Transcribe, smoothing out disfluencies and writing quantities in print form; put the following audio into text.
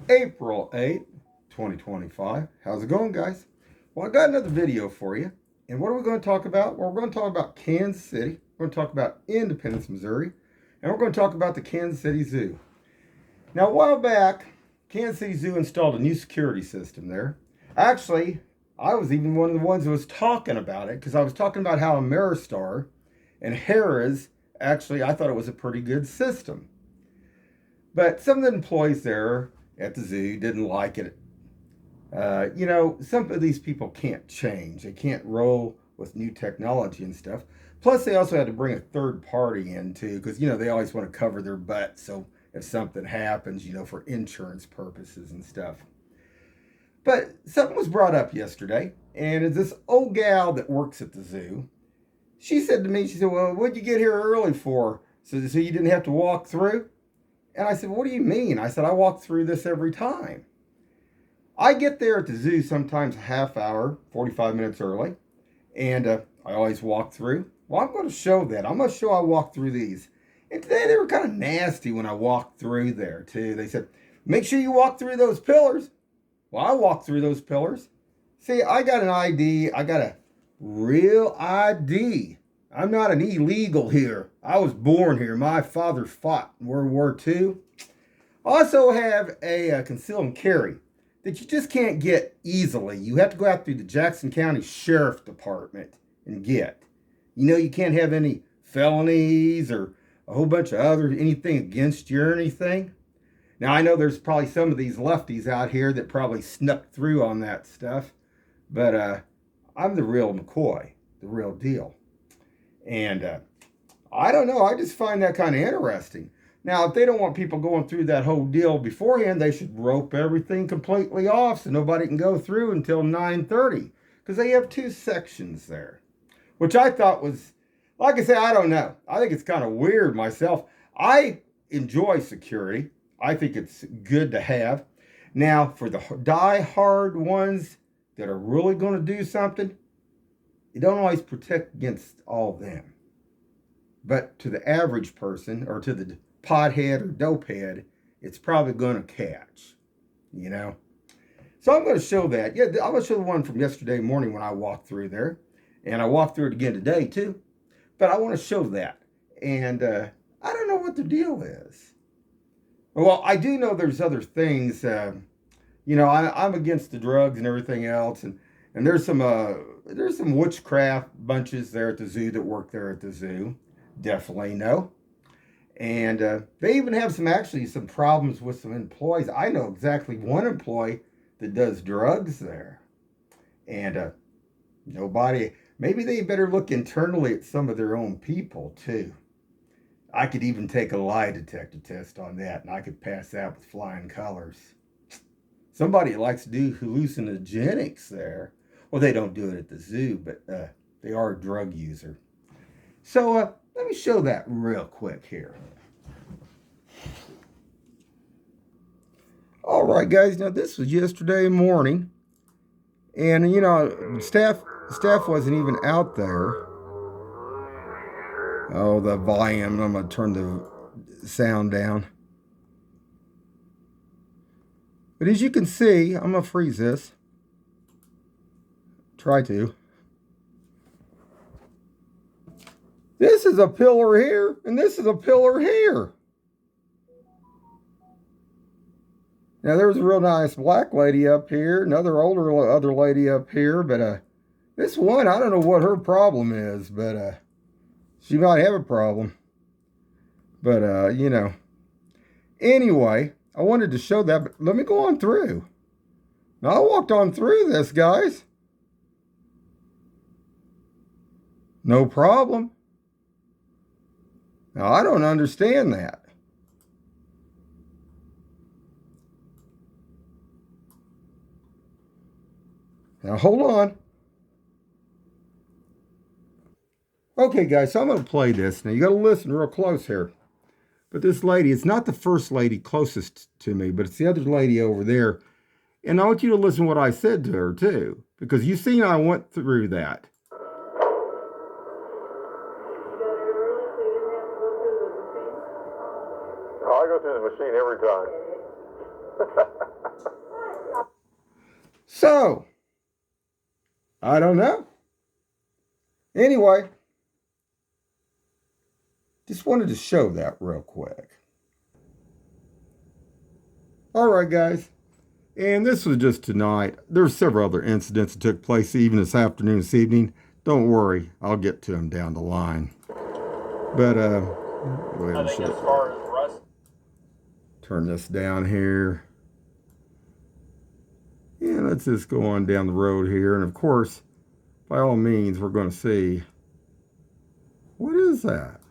April 8th, 2025. How's it going, guys? Well, I got another video for you. And what are we going to talk about? Well, we're going to talk about Kansas City. We're going to talk about Independence, Missouri. And we're going to talk about the Kansas City Zoo. Now, a while back, Kansas City Zoo installed a new security system there. Actually, I was even one of the ones who was talking about it because I was talking about how Ameristar and Harrah's, actually, I thought it was a pretty good system. But some of the employees there at the zoo didn't like it. Some of these people can't change. They can't roll with new technology and stuff. Plus, they also had to bring a third party in too, because they always want to cover their butt. So if something happens, for insurance purposes and stuff. But something was brought up yesterday, and it's this old gal that works at the zoo. She said to me, she said, "Well, what'd you get here early for? So you didn't have to walk through?" And I said, "What do you mean?" I said, "I walk through this every time. I get there at the zoo sometimes a half hour, 45 minutes early, and I always walk through." Well, I'm going to show that. I'm going to show I walk through these. And today they were kind of nasty when I walked through there, too. They said, "Make sure you walk through those pillars." Well, I walked through those pillars. See, I got an ID. I got a real ID. I'm not an illegal here. I was born here. My father fought in World War II. I also have a conceal and carry that you just can't get easily. You have to go out through the Jackson County Sheriff Department and get. You can't have any felonies or a whole bunch of anything against you or anything. Now, I know there's probably some of these lefties out here that probably snuck through on that stuff, but I'm the real McCoy, the real deal. And I don't know, I just find that kind of interesting. Now, if they don't want people going through that whole deal beforehand, they should rope everything completely off so nobody can go through until 9:30, because they have two sections there, which I thought was, like I say, I don't know. I think it's kind of weird myself. I enjoy security. I think it's good to have. Now, for the die-hard ones that are really going to do something, you don't always protect against all of them. But to the average person, or to the pothead or dopehead, it's probably going to catch, you know. So I'm going to show that. Yeah, I'm going to show the one from yesterday morning when I walked through there. And I walked through it again today, too. But I want to show that. And I don't know what the deal is. Well, I do know there's other things. I'm against the drugs and everything else. And there's some witchcraft bunches there at the zoo that work there at the zoo. Definitely know. And they even have some problems with some employees. I know exactly one employee that does drugs there. And maybe they better look internally at some of their own people too. I could even take a lie detector test on that, and I could pass that with flying colors. Somebody likes to do hallucinogenics there. Well, they don't do it at the zoo, but they are a drug user. So let me show that real quick here. All right, guys. Now this was yesterday morning, and staff wasn't even out there. Oh, the volume. I'm gonna turn the sound down. But as you can see, I'm gonna freeze this. Try to. This is a pillar here, and this is a pillar here. Now there's a real nice black lady up here, another other lady up here, but this one, I don't know what her problem is, but she might have a problem. But Anyway, I wanted to show that, but let me go on through. Now I walked on through this, guys. No problem. Now I don't understand that. Now hold on. Okay, guys, so I'm going to play this. Now you got to listen real close here. But this lady, it's not the first lady closest to me, but it's the other lady over there. And I want you to listen to what I said to her too, because you seen I went through that. Oh, I go through the machine every time. So, I don't know. Anyway, just wanted to show that real quick. All right, guys. And this was just tonight. There's several other incidents that took place even this afternoon, this evening. Don't worry, I'll get to them down the line. But go ahead and I think as far as Russ, turn this down here. And let's just go on down the road here. And of course, by all means, we're going to see, what is that?